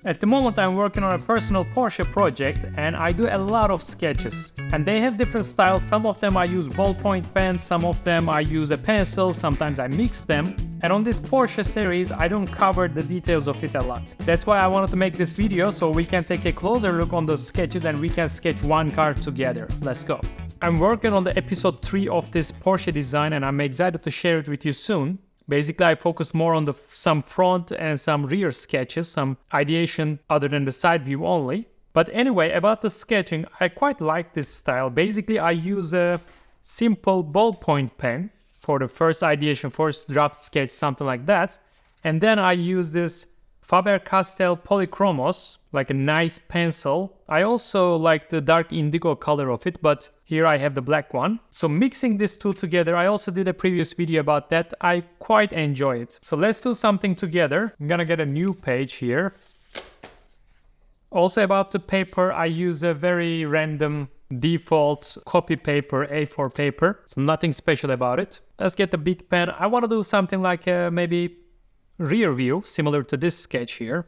At the moment I'm working on a personal Porsche project and I do a lot of sketches. And they have different styles. Some of them I use ballpoint pens, some of them I use a pencil, sometimes I mix them. And on this Porsche series I don't cover the details of it a lot. That's why I wanted to make this video so we can take a closer look on those sketches and we can sketch one car together. Let's go. I'm working on the episode 3 of this Porsche design and I'm excited to share it with you soon. Basically, I focused more on some front and some rear sketches, some ideation other than the side view only. But anyway, about the sketching, I quite like this style. Basically, I use a simple ballpoint pen for the first ideation, first draft sketch, something like that. And then I use this Faber-Castell Polychromos, like a nice pencil. I also like the dark indigo color of it, but here I have the black one. So mixing these two together, I also did a previous video about that. I quite enjoy it. So let's do something together. I'm gonna get a new page here. Also about the paper, I use a very random default copy paper, A4 paper. So nothing special about it. Let's get the big pen. I wanna do something like maybe rear view, similar to this sketch here.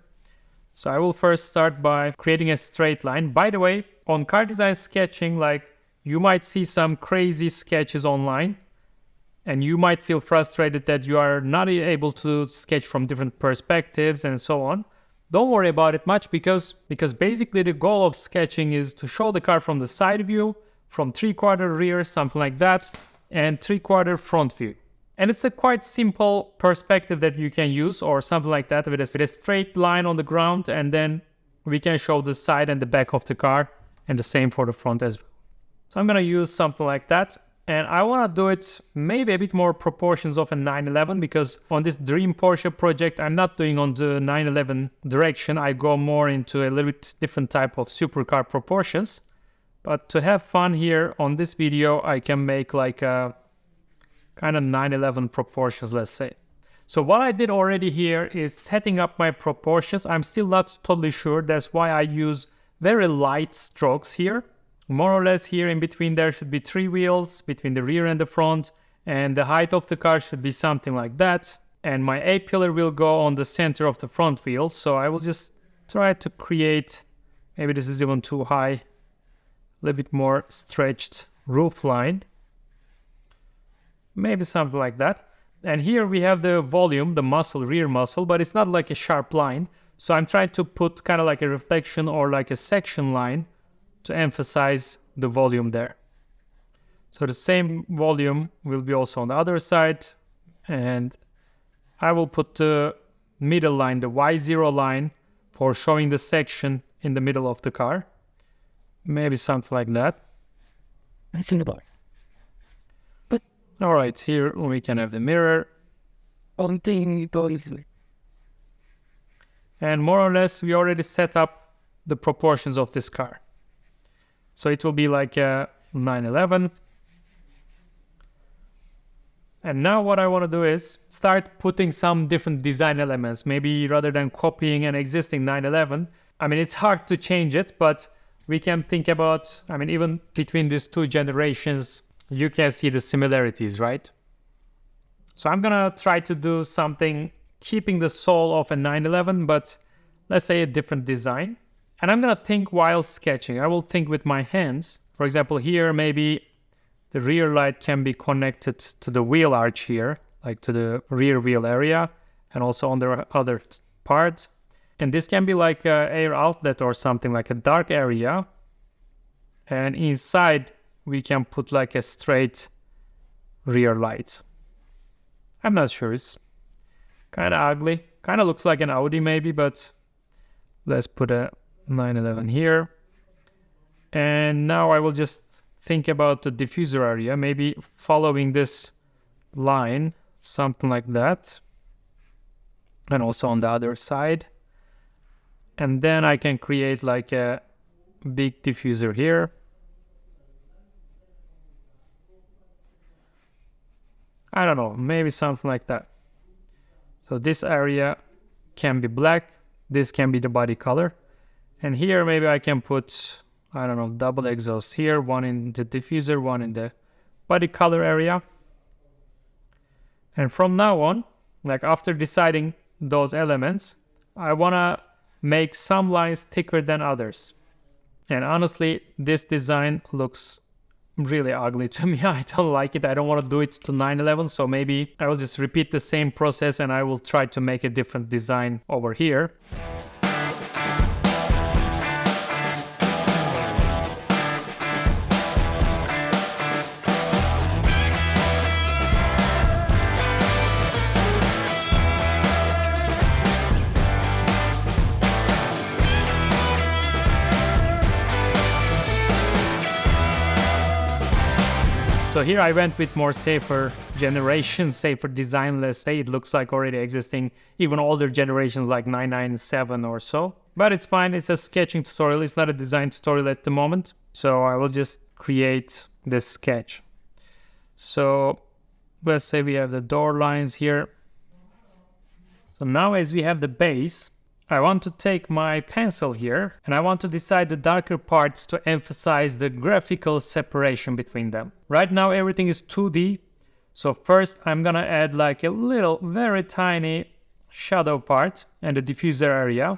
So I will first start by creating a straight line. By the way, on car design sketching, like you might see some crazy sketches online and you might feel frustrated that you are not able to sketch from different perspectives and so on. Don't worry about it much because basically the goal of sketching is to show the car from the side view, from 3/4 rear, something like that, and 3/4 front view. And it's a quite simple perspective that you can use or something like that with a straight line on the ground, and then we can show the side and the back of the car and the same for the front as well. So I'm gonna use something like that. And I wanna do it maybe a bit more proportions of a 911 because on this Dream Porsche project, I'm not doing on the 911 direction. I go more into a little bit different type of supercar proportions. But to have fun here on this video, I can make like a kind of 911 proportions, let's say. So what I did already here is setting up my proportions. I'm still not totally sure. That's why I use very light strokes here. More or less here in between there should be 3 wheels between the rear and the front. And the height of the car should be something like that. And my A-pillar will go on the center of the front wheel. So I will just try to create, maybe this is even too high, a little bit more stretched roof line. Maybe something like that. And here we have the volume, the muscle, rear muscle, but it's not like a sharp line. So I'm trying to put kind of like a reflection or like a section line to emphasize the volume there. So the same volume will be also on the other side. And I will put the middle line, the Y0 line, for showing the section in the middle of the car. Maybe something like that. I think about it. All right, here we can have the mirror. And more or less, we already set up the proportions of this car. So it will be like a 911. And now what I want to do is start putting some different design elements. Maybe rather than copying an existing 911. I mean, it's hard to change it, but we can think about, I mean, even between these two generations, you can see the similarities, right? So I'm gonna try to do something keeping the soul of a 911, but let's say a different design. And I'm gonna think while sketching. I will think with my hands. For example, here maybe the rear light can be connected to the wheel arch here, like to the rear wheel area, and also on the other part. And this can be like an air outlet or something, like a dark area. And inside, we can put like a straight rear light. I'm not sure, it's kind of ugly. Kind of looks like an Audi maybe, but let's put a 911 here. And now I will just think about the diffuser area, maybe following this line, something like that. And also on the other side. And then I can create like a big diffuser here. I don't know, maybe something like that. So this area can be black, this can be the body color. And here maybe I can put, I don't know, double exhaust here, one in the diffuser, one in the body color area. And from now on, like after deciding those elements, I wanna make some lines thicker than others. And honestly, this design looks really ugly to me. I don't like it. I don't want to do it to 911, so maybe I will just repeat the same process and I will try to make a different design over here. So here I went with more safer generation, safer design, let's say. It looks like already existing, even older generations like 997 or so. But it's fine, it's a sketching tutorial, it's not a design tutorial at the moment. So I will just create this sketch. So let's say we have the door lines here. So now as we have the base, I want to take my pencil here and I want to decide the darker parts to emphasize the graphical separation between them. Right now everything is 2D. So first I'm gonna add like a little, very tiny shadow part and the diffuser area.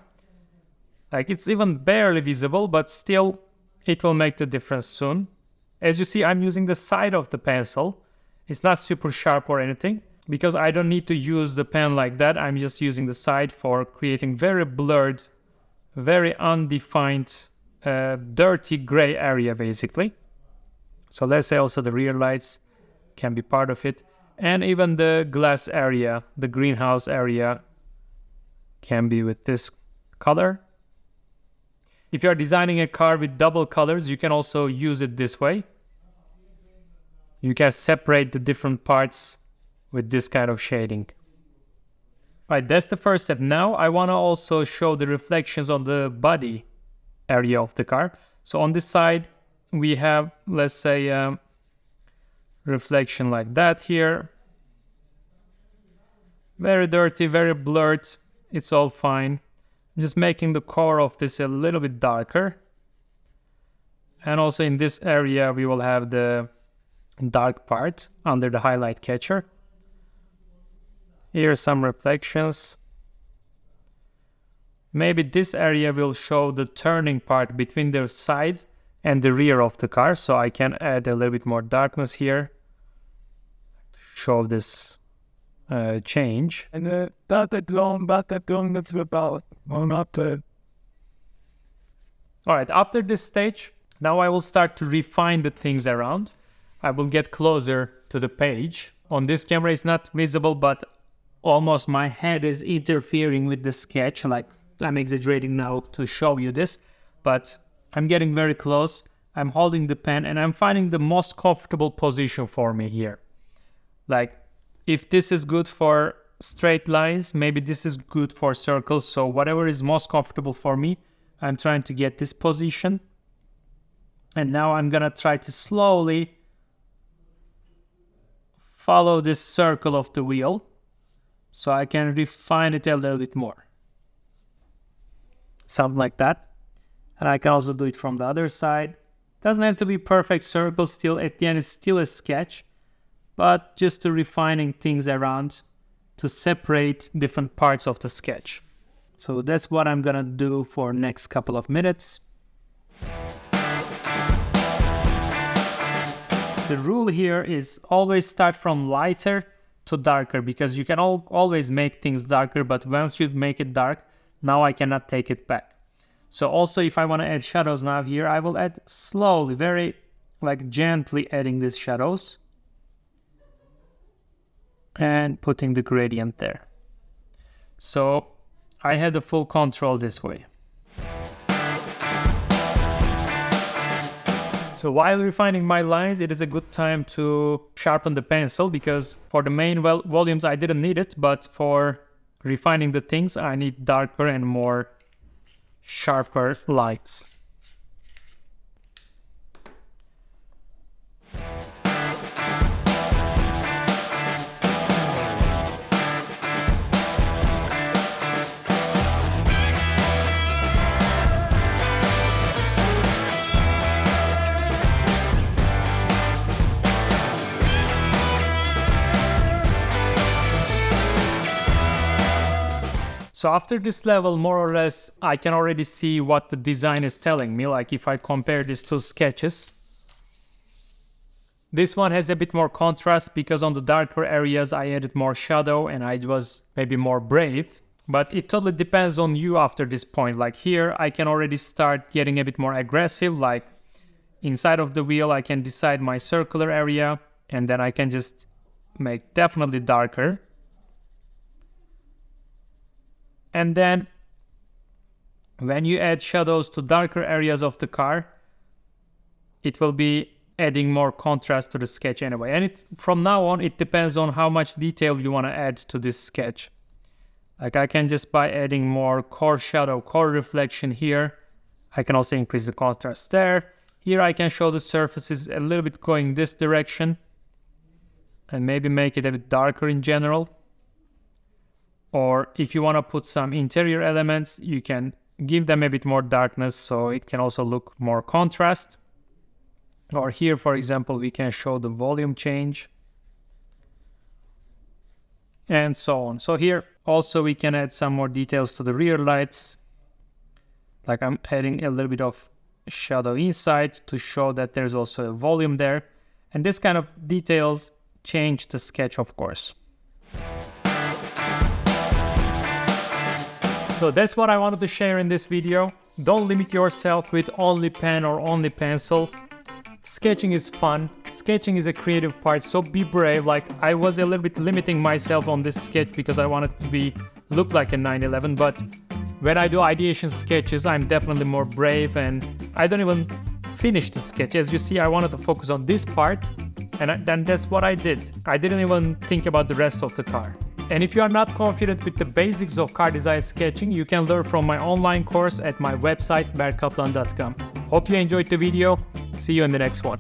Like it's even barely visible, but still it will make the difference soon. As you see, I'm using the side of the pencil. It's not super sharp or anything, because I don't need to use the pen like that. I'm just using the side for creating very blurred, very undefined, dirty gray area basically. So let's say also the rear lights can be part of it. And even the glass area, the greenhouse area can be with this color. If you are designing a car with double colors, you can also use it this way. You can separate the different parts with this kind of shading. Alright, that's the first step. Now I want to also show the reflections on the body area of the car. So on this side we have, let's say, reflection like that here. Very dirty, very blurred. It's all fine. I'm just making the core of this a little bit darker. And also in this area we will have the dark part under the highlight catcher. Here are some reflections. Maybe this area will show the turning part between the side and the rear of the car, so I can add a little bit more darkness here to show this change. And that long that's about on up there. Alright, after this stage, now I will start to refine the things around. I will get closer to the page. On this camera it's not visible, but almost my head is interfering with the sketch. Like, I'm exaggerating now to show you this, but I'm getting very close. I'm holding the pen and I'm finding the most comfortable position for me here. Like, if this is good for straight lines, maybe this is good for circles. So whatever is most comfortable for me, I'm trying to get this position. And now I'm gonna try to slowly follow this circle of the wheel so I can refine it a little bit more. Something like that. And I can also do it from the other side. Doesn't have to be perfect circle still. At the end, it's still a sketch, but just to refining things around to separate different parts of the sketch. So that's what I'm gonna do for next couple of minutes. The rule here is always start from lighter to darker, because you can always make things darker, but once you make it dark, now I cannot take it back. So also if I want to add shadows now here, I will add slowly, very like gently adding these shadows and putting the gradient there. So I had the full control this way. So while refining my lines, it is a good time to sharpen the pencil, because for the main volumes I didn't need it, but for refining the things I need darker and more sharper lines. So after this level, more or less, I can already see what the design is telling me. Like if I compare these two sketches, this one has a bit more contrast because on the darker areas I added more shadow and I was maybe more brave. But it totally depends on you after this point. Like here, I can already start getting a bit more aggressive. Like inside of the wheel, I can decide my circular area and then I can just make definitely darker. And then when you add shadows to darker areas of the car, it will be adding more contrast to the sketch anyway. And from now on, it depends on how much detail you want to add to this sketch. Like I can just by adding more core shadow, core reflection here, I can also increase the contrast there. Here I can show the surfaces a little bit going this direction and maybe make it a bit darker in general. Or if you want to put some interior elements, you can give them a bit more darkness so it can also look more contrast. Or here, for example, we can show the volume change and so on. So here also we can add some more details to the rear lights. Like I'm adding a little bit of shadow inside to show that there's also a volume there. And this kind of details change the sketch, of course. So that's what I wanted to share in this video. Don't limit yourself with only pen or only pencil. Sketching is fun. Sketching is a creative part, so be brave. Like I was a little bit limiting myself on this sketch because I wanted to look like a 911, but when I do ideation sketches, I'm definitely more brave and I don't even finish the sketch. As you see, I wanted to focus on this part and then that's what I did. I didn't even think about the rest of the car. And if you are not confident with the basics of car design sketching, you can learn from my online course at my website, berkaplan.com. Hope you enjoyed the video. See you in the next one.